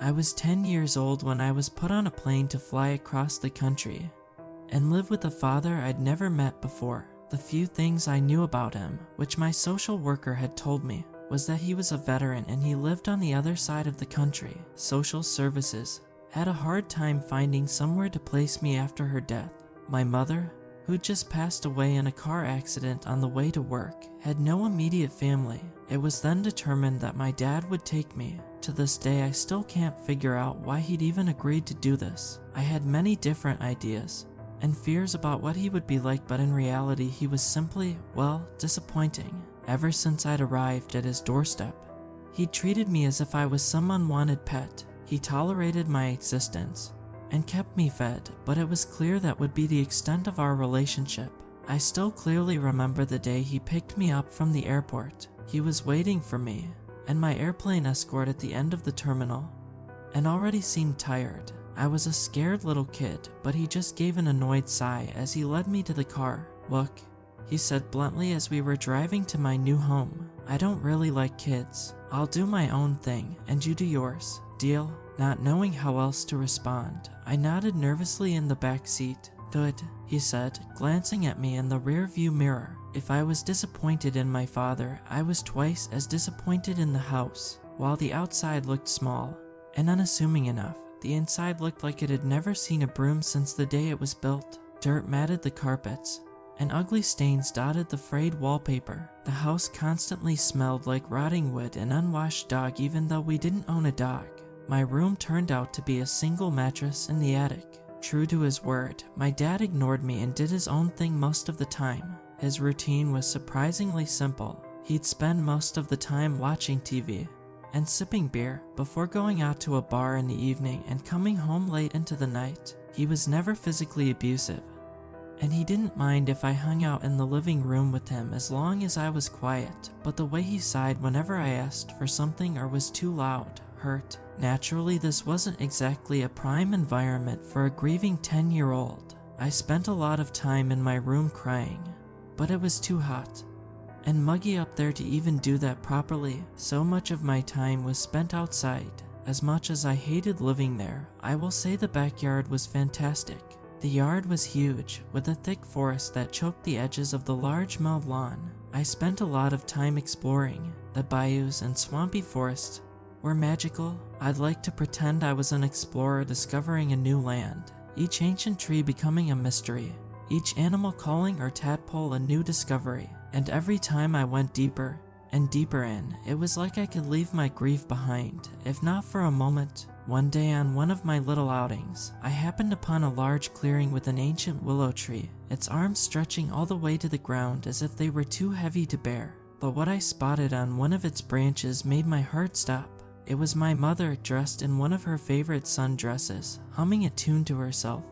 I was 10 years old when I was put on a plane to fly across the country and live with a father I'd never met before. The few things I knew about him, which my social worker had told me, was that he was a veteran and he lived on the other side of the country. Social services had a hard time finding somewhere to place me after her death. My mother, who'd just passed away in a car accident on the way to work, had no immediate family. It was then determined that my dad would take me. To this day, I still can't figure out why he'd even agreed to do this. I had many different ideas and fears about what he would be like, but in reality, he was simply, well, disappointing. Ever since I'd arrived at his doorstep, he treated me as if I was some unwanted pet. He tolerated my existence and kept me fed, but it was clear that would be the extent of our relationship. I still clearly remember the day he picked me up from the airport. He was waiting for me and my airplane escort at the end of the terminal and already seemed tired. I was a scared little kid, but he just gave an annoyed sigh as he led me to the car. "Look," he said bluntly as we were driving to my new home, "I don't really like kids. I'll do my own thing and you do yours. Deal?" Not knowing how else to respond, I nodded nervously in the back seat. "Good," he said, glancing at me in the rear view mirror. If I was disappointed in my father, I was twice as disappointed in the house. While the outside looked small and unassuming enough, the inside looked like it had never seen a broom since the day it was built. Dirt matted the carpets, and ugly stains dotted the frayed wallpaper. The house constantly smelled like rotting wood and unwashed dog, even though we didn't own a dog. My room turned out to be a single mattress in the attic. True to his word, my dad ignored me and did his own thing most of the time. His routine was surprisingly simple. He'd spend most of the time watching TV and sipping beer before going out to a bar in the evening and coming home late into the night. He was never physically abusive, and he didn't mind if I hung out in the living room with him as long as I was quiet, but the way he sighed whenever I asked for something or was too loud hurt. Naturally, this wasn't exactly a prime environment for a grieving 10-year-old. I spent a lot of time in my room crying, but it was too hot and muggy up there to even do that properly. So much of my time was spent outside. As much as I hated living there, I will say the backyard was fantastic. The yard was huge, with a thick forest that choked the edges of the large mowed lawn. I spent a lot of time exploring. The bayous and swampy forests were magical. I'd like to pretend I was an explorer discovering a new land, each ancient tree becoming a mystery, each animal calling or tadpole a new discovery. And every time I went deeper and deeper in, it was like I could leave my grief behind, if not for a moment. One day on one of my little outings, I happened upon a large clearing with an ancient willow tree, its arms stretching all the way to the ground as if they were too heavy to bear. But what I spotted on one of its branches made my heart stop. It was my mother, dressed in one of her favorite sundresses, humming a tune to herself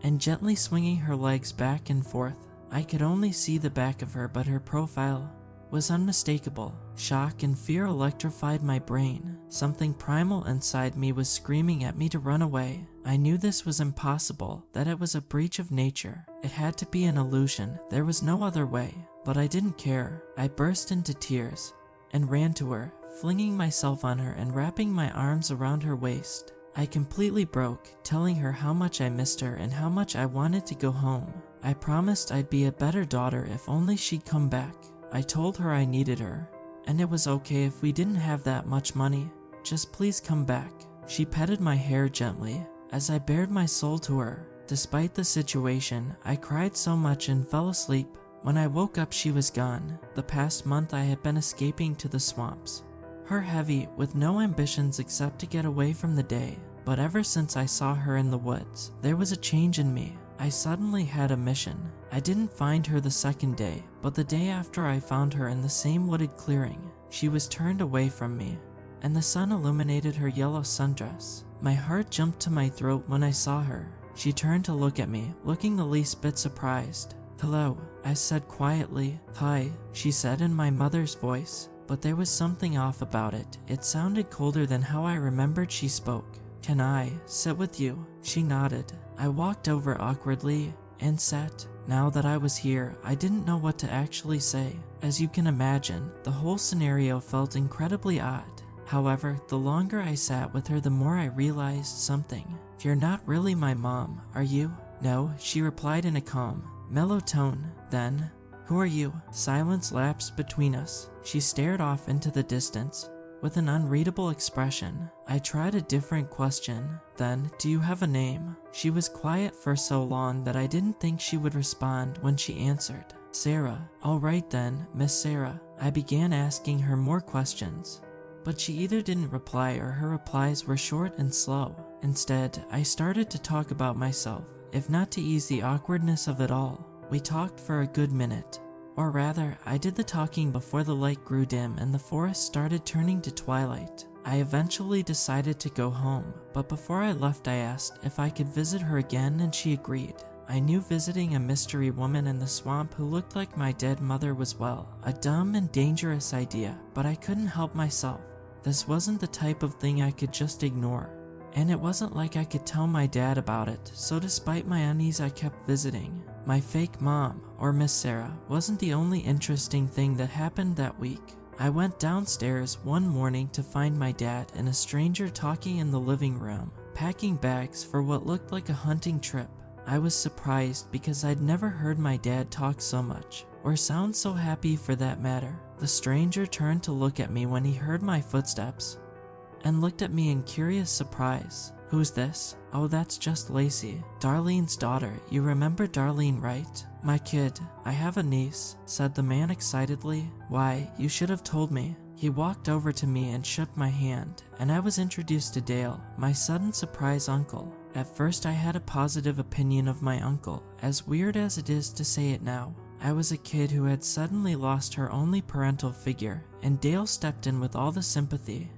and gently swinging her legs back and forth. I could only see the back of her, but her profile was unmistakable. Shock and fear electrified my brain. Something primal inside me was screaming at me to run away. I knew this was impossible, that it was a breach of nature. It had to be an illusion. There was no other way. But I didn't care. I burst into tears and ran to her, flinging myself on her and wrapping my arms around her waist. I completely broke, telling her how much I missed her and how much I wanted to go home. I promised I'd be a better daughter if only she'd come back. I told her I needed her, and it was okay if we didn't have that much money. Just please come back. She petted my hair gently as I bared my soul to her. Despite the situation, I cried so much and fell asleep. When I woke up, she was gone. The past month I had been escaping to the swamps, her heavy, with no ambitions except to get away from the day. But ever since I saw her in the woods, there was a change in me. I suddenly had a mission. I didn't find her the second day, but the day after I found her in the same wooded clearing. She was turned away from me, and the sun illuminated her yellow sundress. My heart jumped to my throat when I saw her. She turned to look at me, looking the least bit surprised. "Hello," I said quietly. "Hi," she said in my mother's voice, but there was something off about it. It sounded colder than how I remembered she spoke. "Can I sit with you?" She nodded. I walked over awkwardly and sat. Now that I was here, I didn't know what to actually say. As you can imagine, the whole scenario felt incredibly odd. However, the longer I sat with her, the more I realized something. "You're not really my mom, are you?" "No," she replied in a calm, mellow tone. "Then, who are you?" Silence lapsed between us. She stared off into the distance with an unreadable expression. I tried a different question. "Then, do you have a name?" She was quiet for so long that I didn't think she would respond when she answered, "Sarah." "All right then, Miss Sarah." I began asking her more questions, but she either didn't reply or her replies were short and slow. Instead, I started to talk about myself, if not to ease the awkwardness of it all. We talked for a good minute. Or rather, I did the talking before the light grew dim and the forest started turning to twilight. I eventually decided to go home, but before I left I asked if I could visit her again and she agreed. I knew visiting a mystery woman in the swamp who looked like my dead mother was, well, a dumb and dangerous idea, but I couldn't help myself. This wasn't the type of thing I could just ignore, and it wasn't like I could tell my dad about it, so despite my unease I kept visiting. My fake mom, or Miss Sarah, wasn't the only interesting thing that happened that week. I went downstairs one morning to find my dad and a stranger talking in the living room, packing bags for what looked like a hunting trip. I was surprised because I'd never heard my dad talk so much, or sound so happy for that matter. The stranger turned to look at me when he heard my footsteps, and looked at me in curious surprise. "Who's this?" "Oh, that's just Lacey, Darlene's daughter. You remember Darlene, right?" "My kid. I have a niece," said the man excitedly. "Why, you should have told me." He walked over to me and shook my hand, and I was introduced to Dale, my sudden surprise uncle. At first I had a positive opinion of my uncle, as weird as it is to say it now. I was a kid who had suddenly lost her only parental figure, and Dale stepped in with all the sympathy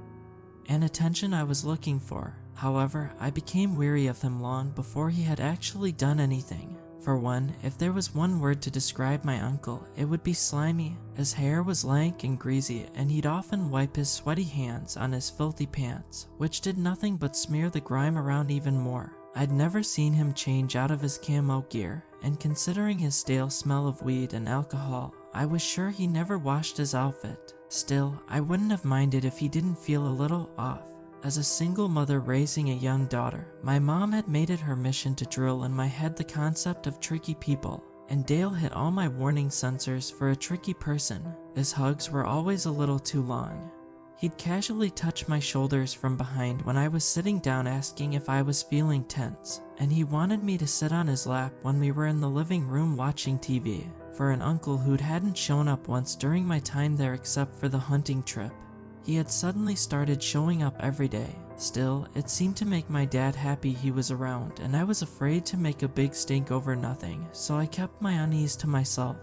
and attention I was looking for. However, I became weary of him long before he had actually done anything. For one, if there was one word to describe my uncle, it would be slimy. His hair was lank and greasy, and he'd often wipe his sweaty hands on his filthy pants, which did nothing but smear the grime around even more. I'd never seen him change out of his camo gear, and considering his stale smell of weed and alcohol, I was sure he never washed his outfit. Still, I wouldn't have minded if he didn't feel a little off. As a single mother raising a young daughter, my mom had made it her mission to drill in my head the concept of tricky people, and Dale hit all my warning sensors for a tricky person. His hugs were always a little too long. He'd casually touch my shoulders from behind when I was sitting down asking if I was feeling tense, and he wanted me to sit on his lap when we were in the living room watching TV. For an uncle who hadn't shown up once during my time there except for the hunting trip, he had suddenly started showing up every day. Still, it seemed to make my dad happy he was around, and I was afraid to make a big stink over nothing, so I kept my unease to myself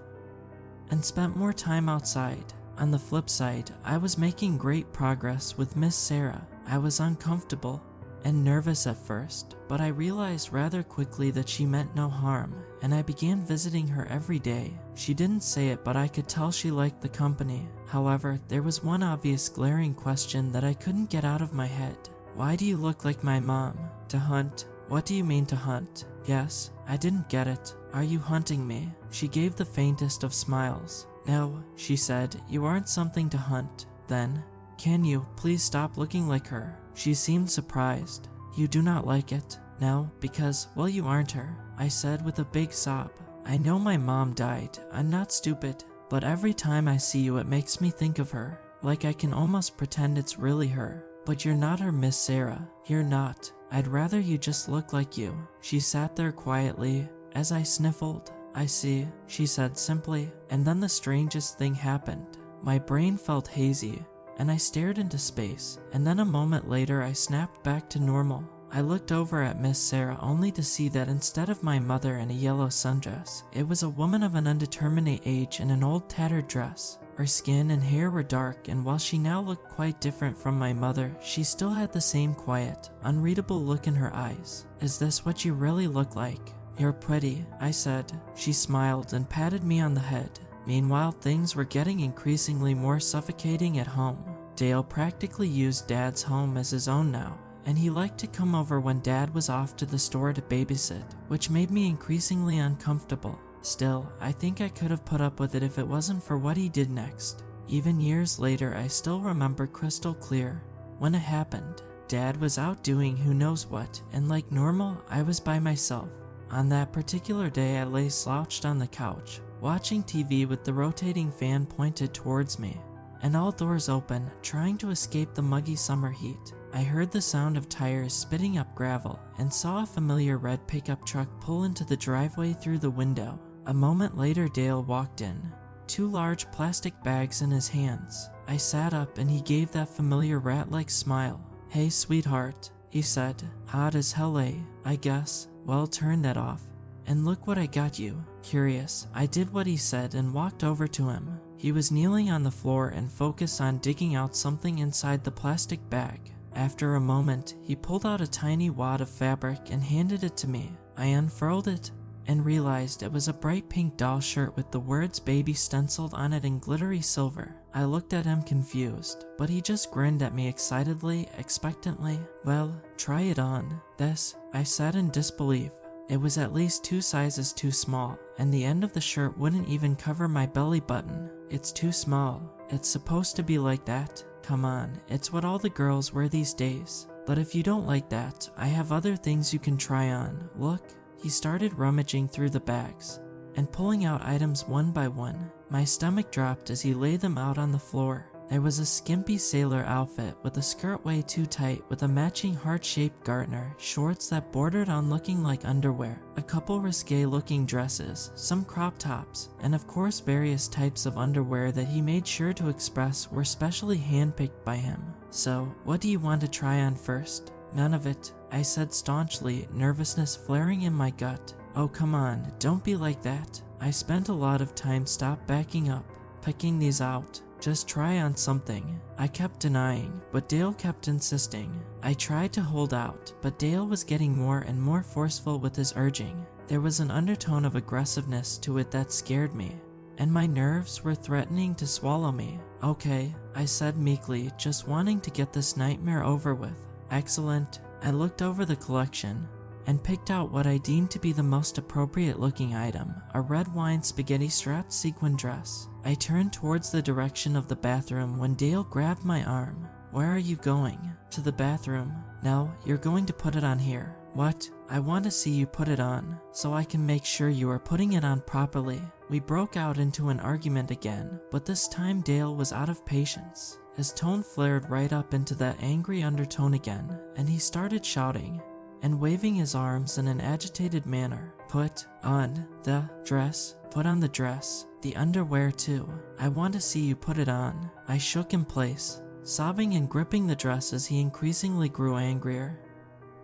and spent more time outside. On the flip side, I was making great progress with Miss Sarah. I was uncomfortable and nervous at first, but I realized rather quickly that she meant no harm, and I began visiting her every day. She didn't say it, but I could tell she liked the company. However, there was one obvious glaring question that I couldn't get out of my head. "Why do you look like my mom?" "To hunt." "What do you mean to hunt?" "Yes." I didn't get it. "Are you hunting me?" She gave the faintest of smiles. "No," she said, "you aren't something to hunt." "Then, can you please stop looking like her?" She seemed surprised. "You do not like it?" "No, because, well, you aren't her," I said with a big sob. "I know my mom died. I'm not stupid. But every time I see you it makes me think of her. Like I can almost pretend it's really her. But you're not her, Miss Sarah. You're not. I'd rather you just look like you." She sat there quietly as I sniffled. "I see," she said simply, and then the strangest thing happened. My brain felt hazy, and I stared into space, and then a moment later I snapped back to normal. I looked over at Miss Sarah only to see that instead of my mother in a yellow sundress, it was a woman of an undeterminate age in an old tattered dress. Her skin and hair were dark, and while she now looked quite different from my mother, she still had the same quiet, unreadable look in her eyes. "Is this what you really look like?" "You're pretty," I said. She smiled and patted me on the head. Meanwhile, things were getting increasingly more suffocating at home. Dale practically used Dad's home as his own now, and he liked to come over when Dad was off to the store to babysit, which made me increasingly uncomfortable. Still, I think I could have put up with it if it wasn't for what he did next. Even years later, I still remember crystal clear When it happened, Dad was out doing who knows what, and like normal, I was by myself. On that particular day, I lay slouched on the couch, watching TV with the rotating fan pointed towards me, and all doors open, trying to escape the muggy summer heat. I heard the sound of tires spitting up gravel and saw a familiar red pickup truck pull into the driveway through the window. A moment later, Dale walked in, 2 large plastic bags in his hands. I sat up and he gave that familiar rat-like smile. "Hey, sweetheart," he said. "Hot as hell, eh? I guess. Well, turn that off. And look what I got you." Curious, I did what he said and walked over to him. He was kneeling on the floor and focused on digging out something inside the plastic bag. After a moment, he pulled out a tiny wad of fabric and handed it to me. I unfurled it and realized it was a bright pink doll shirt with the words baby stenciled on it in glittery silver. I looked at him confused, but he just grinned at me excitedly, expectantly. "Well, try it on." "This," I said in disbelief. It was at least 2 sizes too small, and the end of the shirt wouldn't even cover my belly button. "It's too small. It's supposed to be like that. Come on, it's what all the girls wear these days. But if you don't like that, I have other things you can try on. Look." He started rummaging through the bags and pulling out items one by one. My stomach dropped as he laid them out on the floor. There was a skimpy sailor outfit with a skirt way too tight with a matching heart-shaped garter, shorts that bordered on looking like underwear, a couple risque looking dresses, some crop tops, and of course various types of underwear that he made sure to express were specially handpicked by him. "So, what do you want to try on first?" "None of it," I said staunchly, nervousness flaring in my gut. "Oh, come on, don't be like that." I spent a lot of time backing up, picking these out. "Just try on something." I kept denying, but Dale kept insisting. I tried to hold out, but Dale was getting more and more forceful with his urging. There was an undertone of aggressiveness to it that scared me, and my nerves were threatening to swallow me. "Okay," I said meekly, just wanting to get this nightmare over with. "Excellent." I looked over the collection and picked out what I deemed to be the most appropriate looking item, a red wine spaghetti strapped sequin dress. I turned towards the direction of the bathroom when Dale grabbed my arm. "Where are you going?" "To the bathroom." "No, you're going to put it on here." "What?" "I want to see you put it on, so I can make sure you are putting it on properly." We broke out into an argument again, but this time Dale was out of patience. His tone flared right up into that angry undertone again, and he started shouting and waving his arms in an agitated manner. "Put on the dress. Put on the dress. The underwear too. I want to see you put it on." I shook in place, sobbing and gripping the dress as he increasingly grew angrier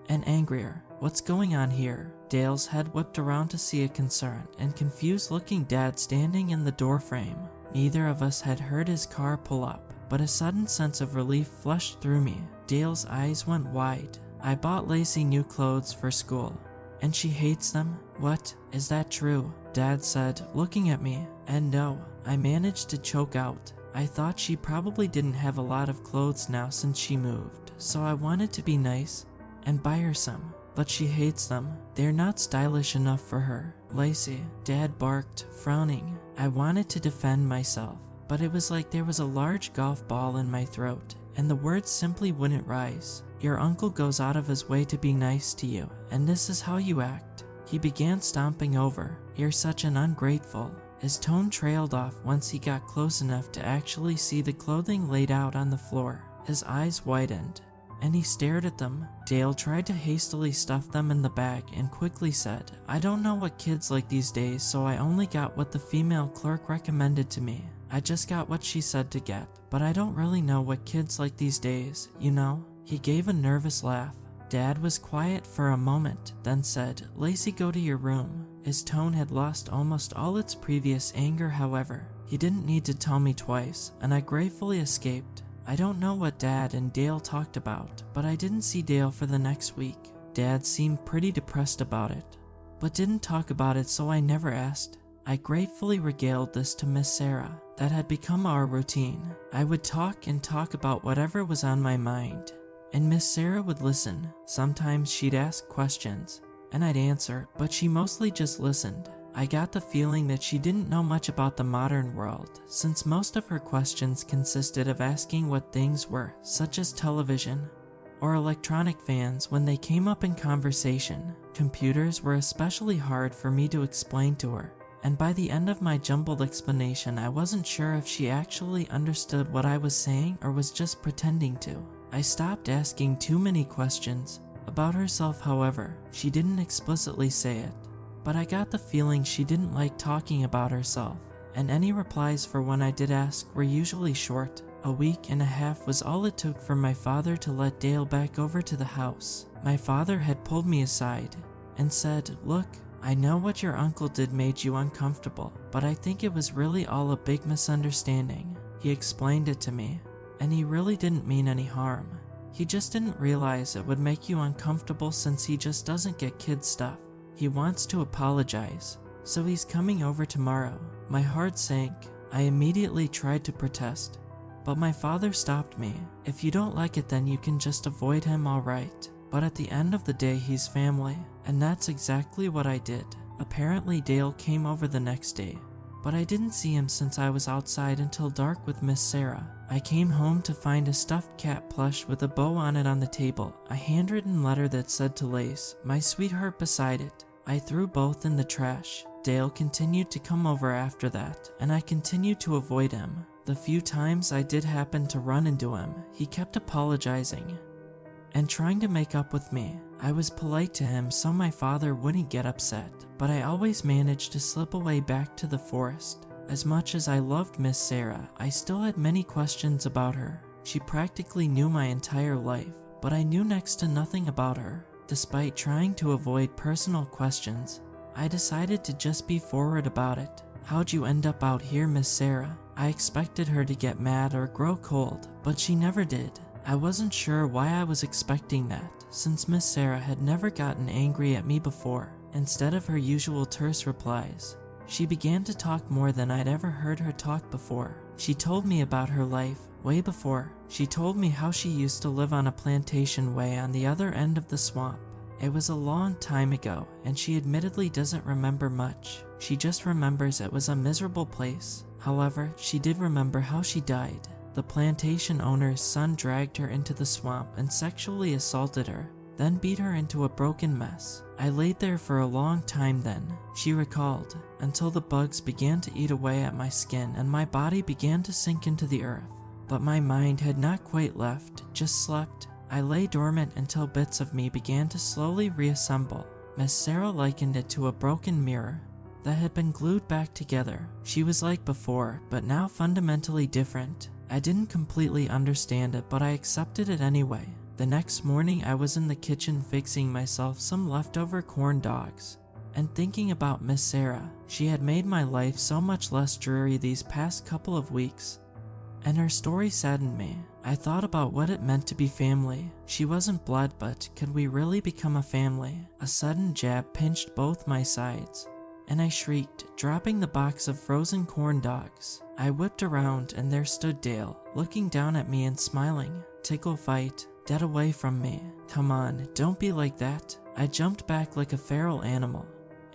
and angrier. "What's going on here?" Dale's head whipped around to see a concerned and confused looking dad standing in the doorframe. Neither of us had heard his car pull up, but a sudden sense of relief flushed through me. Dale's eyes went wide. "I bought Lacey new clothes for school, and she hates them." "What? Is that true?" Dad said, looking at me. "And no," I managed to choke out. "I thought she probably didn't have a lot of clothes now since she moved, so I wanted to be nice and buy her some. But she hates them. They're not stylish enough for her." "Lacey," Dad barked, frowning. I wanted to defend myself, but it was like there was a large golf ball in my throat, and the words simply wouldn't rise. "Your uncle goes out of his way to be nice to you, and this is how you act." He began stomping over. "You're such an ungrateful." His tone trailed off once he got close enough to actually see the clothing laid out on the floor. His eyes widened, and he stared at them. Dale tried to hastily stuff them in the bag and quickly said, "I don't know what kids like these days, so I only got what the female clerk recommended to me. I just got what she said to get, but I don't really know what kids like these days, you know?" He gave a nervous laugh. Dad was quiet for a moment, then said, "Lacey, go to your room." His tone had lost almost all its previous anger, however. He didn't need to tell me twice, and I gratefully escaped. I don't know what Dad and Dale talked about, but I didn't see Dale for the next week. Dad seemed pretty depressed about it, but didn't talk about it, so I never asked. I gratefully regaled this to Miss Sarah. That had become our routine. I would talk and talk about whatever was on my mind, and Miss Sarah would listen. Sometimes she'd ask questions, and I'd answer, but she mostly just listened. I got the feeling that she didn't know much about the modern world, since most of her questions consisted of asking what things were, such as television or electronic fans, when they came up in conversation. Computers were especially hard for me to explain to her, and by the end of my jumbled explanation, I wasn't sure if she actually understood what I was saying or was just pretending to. I stopped asking too many questions about herself. However, she didn't explicitly say it, but I got the feeling she didn't like talking about herself, and any replies for when I did ask were usually short. A week and a half was all it took for my father to let Dale back over to the house. My father had pulled me aside and said, "Look, I know what your uncle did made you uncomfortable, but I think it was really all a big misunderstanding." He explained it to me, and he really didn't mean any harm. He just didn't realize it would make you uncomfortable since he just doesn't get kid stuff. He wants to apologize, so he's coming over tomorrow. My heart sank. I immediately tried to protest, but my father stopped me. "If you don't like it, then you can just avoid him, alright? But at the end of the day, he's family." And that's exactly what I did. Apparently Dale came over the next day, but I didn't see him since I was outside until dark with Miss Sarah. I came home to find a stuffed cat plush with a bow on it on the table, a handwritten letter that said to Lace, "My sweetheart," beside it. I threw both in the trash. Dale continued to come over after that, and I continued to avoid him. The few times I did happen to run into him, he kept apologizing and trying to make up with me. I was polite to him so my father wouldn't get upset, but I always managed to slip away back to the forest. As much as I loved Miss Sarah, I still had many questions about her. She practically knew my entire life, but I knew next to nothing about her. Despite trying to avoid personal questions, I decided to just be forward about it. "How'd you end up out here, Miss Sarah?" I expected her to get mad or grow cold, but she never did. I wasn't sure why I was expecting that, since Miss Sarah had never gotten angry at me before. Instead of her usual terse replies, she began to talk more than I'd ever heard her talk before. She told me about her life way before. She told me how she used to live on a plantation way on the other end of the swamp. It was a long time ago, and she admittedly doesn't remember much. She just remembers it was a miserable place. However, she did remember how she died. The plantation owner's son dragged her into the swamp and sexually assaulted her, then beat her into a broken mess. I laid there for a long time then, she recalled, until the bugs began to eat away at my skin and my body began to sink into the earth. But my mind had not quite left, just slept. I lay dormant until bits of me began to slowly reassemble. Miss Sarah likened it to a broken mirror that had been glued back together. She was like before, but now fundamentally different. I didn't completely understand it, but I accepted it anyway. The next morning I was in the kitchen fixing myself some leftover corn dogs and thinking about Miss Sarah. She had made my life so much less dreary these past couple of weeks, and her story saddened me. I thought about what it meant to be family. She wasn't blood, but could we really become a family? A sudden jab pinched both my sides, and I shrieked, dropping the box of frozen corn dogs. I whipped around, and there stood Dale, looking down at me and smiling. "Tickle fight, get away from me. Come on, don't be like that." I jumped back like a feral animal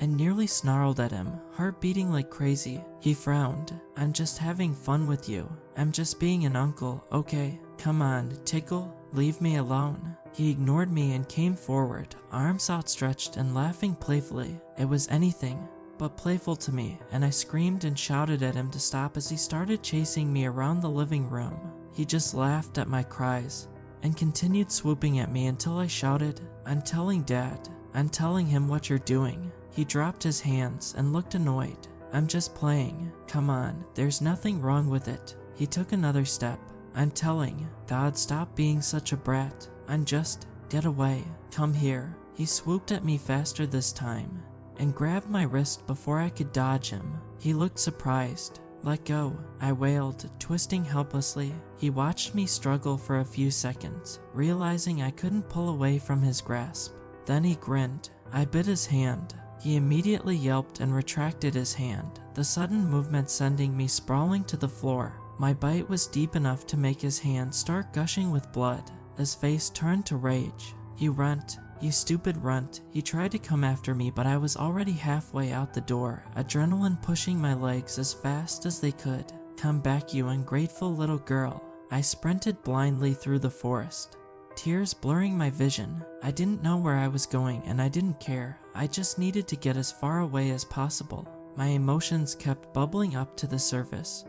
and nearly snarled at him, heart beating like crazy. He frowned. "I'm just having fun with you. I'm just being an uncle, okay? Come on, Tickle, leave me alone." He ignored me and came forward, arms outstretched and laughing playfully. It was anything but playful to me, and I screamed and shouted at him to stop as he started chasing me around the living room. He just laughed at my cries and continued swooping at me until I shouted, "I'm telling Dad. I'm telling him what you're doing." He dropped his hands and looked annoyed. "I'm just playing. Come on, there's nothing wrong with it." He took another step. "I'm telling God, stop being such a brat. I'm just, get away. Come here." He swooped at me faster this time and grabbed my wrist before I could dodge him. He looked surprised. "Let go," I wailed, twisting helplessly. He watched me struggle for a few seconds, realizing I couldn't pull away from his grasp. Then he grinned. I bit his hand. He immediately yelped and retracted his hand, the sudden movement sending me sprawling to the floor. My bite was deep enough to make his hand start gushing with blood. His face turned to rage. He runt You stupid runt. He tried to come after me, but I was already halfway out the door, adrenaline pushing my legs as fast as they could. Come back, you ungrateful little girl. I sprinted blindly through the forest, tears blurring my vision. I didn't know where I was going, and I didn't care. I just needed to get as far away as possible. My emotions kept bubbling up to the surface,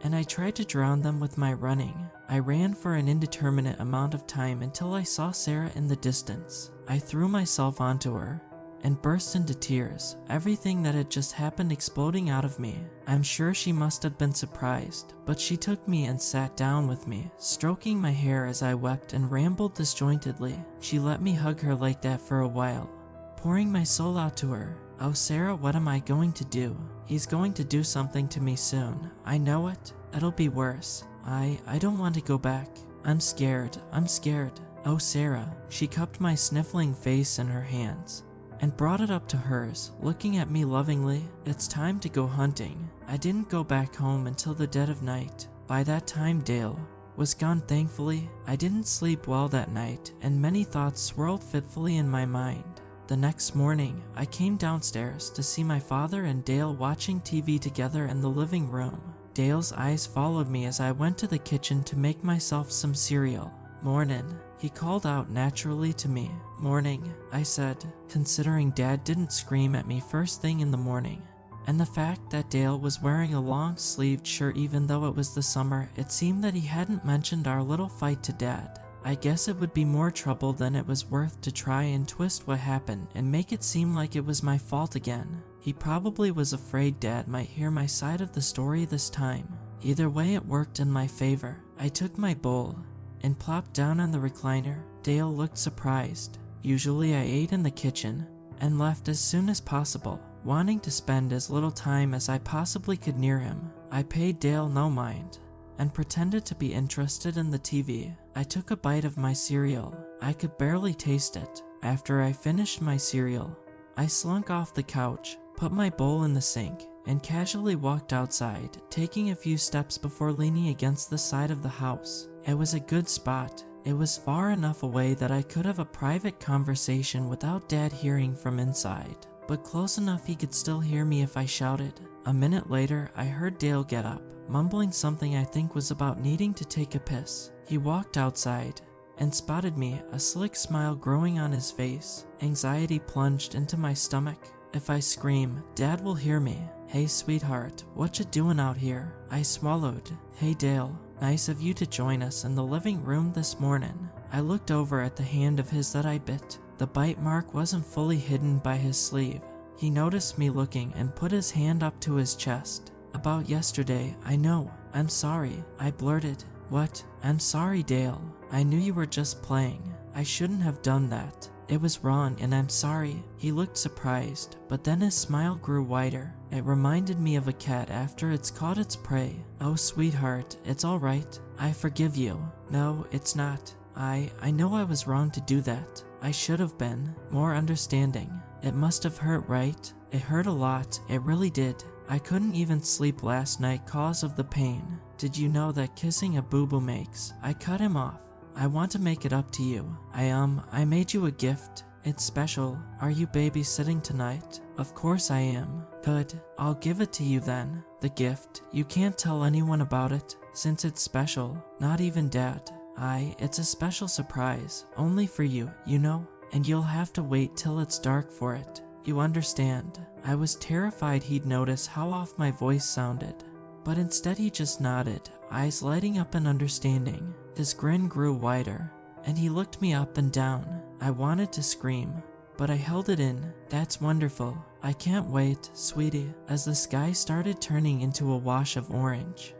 and I tried to drown them with my running. I ran for an indeterminate amount of time until I saw Sarah in the distance. I threw myself onto her and burst into tears, everything that had just happened exploding out of me. I'm sure she must have been surprised, but she took me and sat down with me, stroking my hair as I wept and rambled disjointedly. She let me hug her like that for a while, pouring my soul out to her. Oh Sarah, what am I going to do? He's going to do something to me soon. I know it. It'll be worse. I don't want to go back. I'm scared. Oh Sarah. She cupped my sniffling face in her hands and brought it up to hers, looking at me lovingly. It's time to go hunting. I didn't go back home until the dead of night. By that time Dale was gone. Thankfully, I didn't sleep well that night, and many thoughts swirled fitfully in my mind. The next morning, I came downstairs to see my father and Dale watching TV together in the living room. Dale's eyes followed me as I went to the kitchen to make myself some cereal. Mornin', he called out naturally to me. Morning, I said, considering Dad didn't scream at me first thing in the morning. And the fact that Dale was wearing a long-sleeved shirt even though it was the summer, it seemed that he hadn't mentioned our little fight to Dad. I guess it would be more trouble than it was worth to try and twist what happened and make it seem like it was my fault again. He probably was afraid Dad might hear my side of the story this time. Either way, it worked in my favor. I took my bowl and plopped down on the recliner. Dale looked surprised. Usually I ate in the kitchen and left as soon as possible, wanting to spend as little time as I possibly could near him. I paid Dale no mind and pretended to be interested in the TV. I took a bite of my cereal. I could barely taste it. After I finished my cereal, I slunk off the couch, put my bowl in the sink, and casually walked outside, taking a few steps before leaning against the side of the house. It was a good spot. It was far enough away that I could have a private conversation without Dad hearing from inside, but close enough he could still hear me if I shouted. A minute later, I heard Dale get up, mumbling something I think was about needing to take a piss. He walked outside and spotted me, a slick smile growing on his face. Anxiety plunged into my stomach. If I scream, Dad will hear me. Hey sweetheart, what you doing out here? I swallowed. Hey Dale, nice of you to join us in the living room this morning. I looked over at the hand of his that I bit. The bite mark wasn't fully hidden by his sleeve. He noticed me looking and put his hand up to his chest. About yesterday, I know. I'm sorry, I blurted. What? I'm sorry, Dale. I knew you were just playing. I shouldn't have done that. It was wrong and I'm sorry. He looked surprised, but then his smile grew wider. It reminded me of a cat after it's caught its prey. Oh sweetheart, it's alright. I forgive you. No, it's not. I know I was wrong to do that. I should have been more understanding. It must have hurt, right? It hurt a lot, it really did. I couldn't even sleep last night cause of the pain. Did you know that kissing a boo-boo makes? I cut him off. I want to make it up to you. I made you a gift. It's special. Are you babysitting tonight? Of course I am. Good. I'll give it to you then. The gift. You can't tell anyone about it, since it's special. Not even Dad. It's a special surprise. Only for you, you know? And you'll have to wait till it's dark for it. You understand? I was terrified he'd notice how off my voice sounded, but instead he just nodded, eyes lighting up in understanding. His grin grew wider, and he looked me up and down. I wanted to scream, but I held it in. That's wonderful. I can't wait, sweetie. As the sky started turning into a wash of orange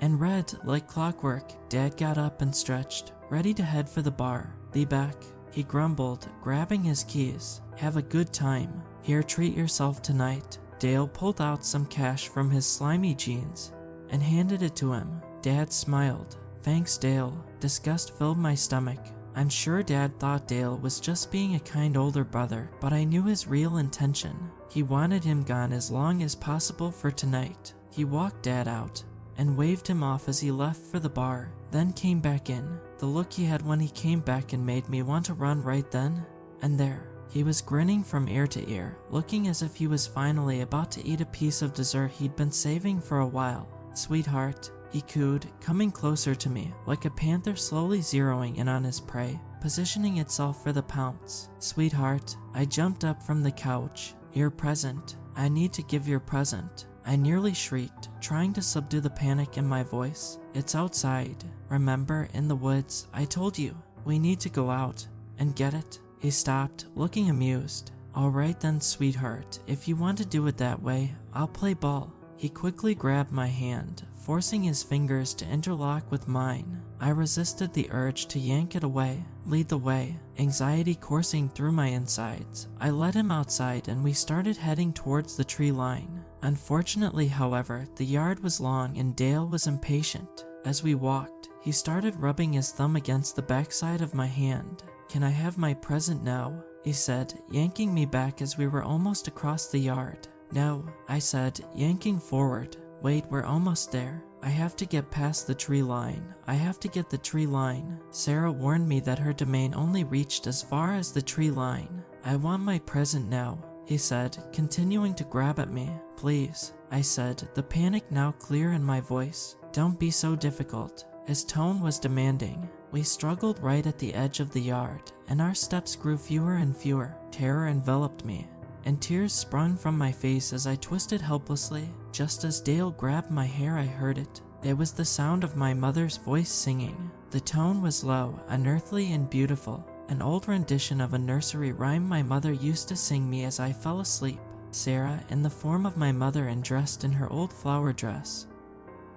and red like clockwork, Dad got up and stretched, ready to head for the bar. Be back, he grumbled, grabbing his keys. Have a good time. Here, treat yourself tonight. Dale pulled out some cash from his slimy jeans and handed it to him. Dad smiled. Thanks, Dale. Disgust filled my stomach. I'm sure Dad thought Dale was just being a kind older brother, but I knew his real intention. He wanted him gone as long as possible for tonight. He walked Dad out and waved him off as he left for the bar, then came back in. The look he had when he came back and made me want to run right then. and there, he was grinning from ear to ear, looking as if he was finally about to eat a piece of dessert he'd been saving for a while. "Sweetheart," he cooed, coming closer to me, like a panther slowly zeroing in on his prey, positioning itself for the pounce. "Sweetheart," I jumped up from the couch. "Your present. I need to give your present." I nearly shrieked, trying to subdue the panic in my voice. "It's outside. Remember, in the woods, I told you. We need to go out and get it." He stopped, looking amused. "Alright then, sweetheart, if you want to do it that way, I'll play ball." He quickly grabbed my hand, forcing his fingers to interlock with mine. I resisted the urge to yank it away. "Lead the way," anxiety coursing through my insides. I led him outside and we started heading towards the tree line. Unfortunately, however, the yard was long and Dale was impatient. As we walked, he started rubbing his thumb against the backside of my hand. "Can I have my present now?" he said, yanking me back as we were almost across the yard. "No," I said, yanking forward. "Wait, we're almost there. I have to get past the tree line. I have to get the tree line." Sarah warned me that her domain only reached as far as the tree line. "I want my present now," he said, continuing to grab at me. "Please," I said, the panic now clear in my voice. "Don't be so difficult." His tone was demanding. We struggled right at the edge of the yard, and our steps grew fewer and fewer. Terror enveloped me, and tears sprung from my face as I twisted helplessly. Just as Dale grabbed my hair, I heard it. It was the sound of my mother's voice singing. The tone was low, unearthly and beautiful, an old rendition of a nursery rhyme my mother used to sing me as I fell asleep. Sarah, in the form of my mother and dressed in her old flower dress,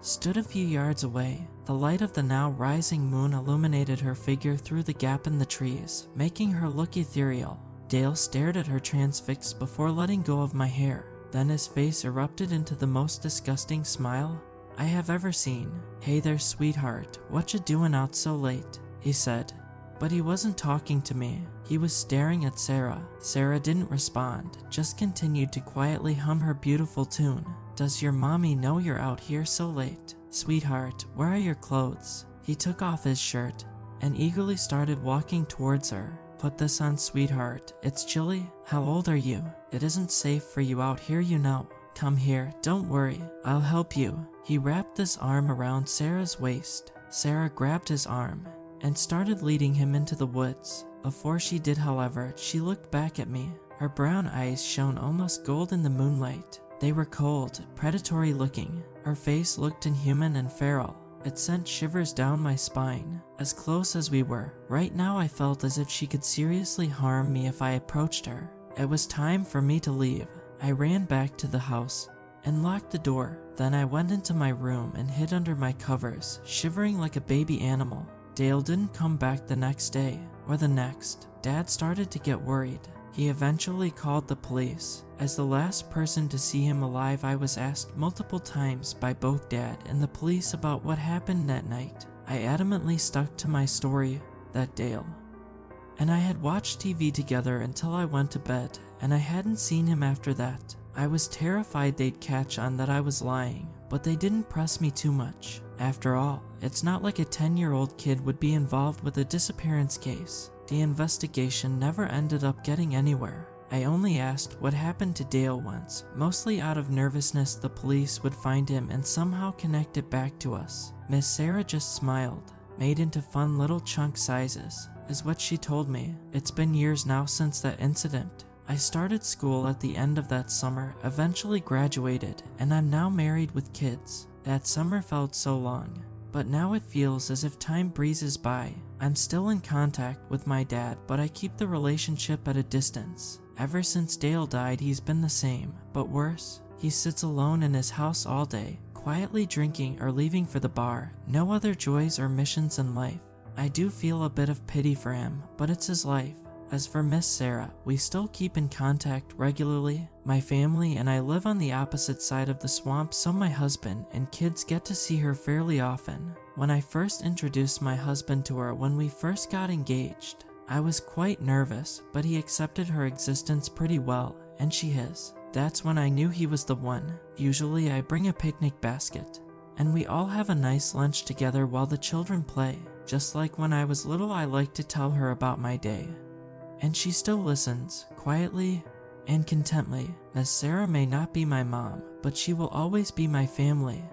stood a few yards away. The light of the now rising moon illuminated her figure through the gap in the trees, making her look ethereal. Dale stared at her transfixed before letting go of my hair. Then his face erupted into the most disgusting smile I have ever seen. "Hey there, sweetheart, what you doing out so late?" he said. But he wasn't talking to me. He was staring at Sarah. Sarah didn't respond, just continued to quietly hum her beautiful tune. "Does your mommy know you're out here so late? Sweetheart, where are your clothes?" He took off his shirt and eagerly started walking towards her. "Put this on, sweetheart. It's chilly. How old are you? It isn't safe for you out here, you know. Come here, don't worry. I'll help you." He wrapped his arm around Sarah's waist. Sarah grabbed his arm and started leading him into the woods. Before she did, however, she looked back at me. Her brown eyes shone almost gold in the moonlight. They were cold, predatory looking. Her face looked inhuman and feral. It sent shivers down my spine. As close as we were, right now I felt as if she could seriously harm me if I approached her. It was time for me to leave. I ran back to the house and locked the door. Then I went into my room and hid under my covers, shivering like a baby animal. Dale didn't come back the next day, or the next. Dad started to get worried. He eventually called the police. As the last person to see him alive, I was asked multiple times by both Dad and the police about what happened that night. I adamantly stuck to my story that Dale and I had watched TV together until I went to bed, and I hadn't seen him after that. I was terrified they'd catch on that I was lying, but they didn't press me too much. After all, it's not like a 10-year-old kid would be involved with a disappearance case. The investigation never ended up getting anywhere. I only asked what happened to Dale once, mostly out of nervousness the police would find him and somehow connect it back to us. Miss Sarah just smiled, made into fun little chunk sizes, is what she told me. It's been years now since that incident. I started school at the end of that summer, eventually graduated, and I'm now married with kids. That summer felt so long, but now it feels as if time breezes by. I'm still in contact with my dad, but I keep the relationship at a distance. Ever since Dale died, he's been the same, but worse. He sits alone in his house all day, quietly drinking or leaving for the bar. No other joys or missions in life. I do feel a bit of pity for him, but it's his life. As for Miss Sarah, we still keep in contact regularly. My family and I live on the opposite side of the swamp, so my husband and kids get to see her fairly often. When I first introduced my husband to her when we first got engaged, I was quite nervous, but he accepted her existence pretty well, and she his. That's when I knew he was the one. Usually I bring a picnic basket, and we all have a nice lunch together while the children play. Just like when I was little, I liked to tell her about my day and she still listens, quietly and contently, as Sarah may not be my mom, but she will always be my family,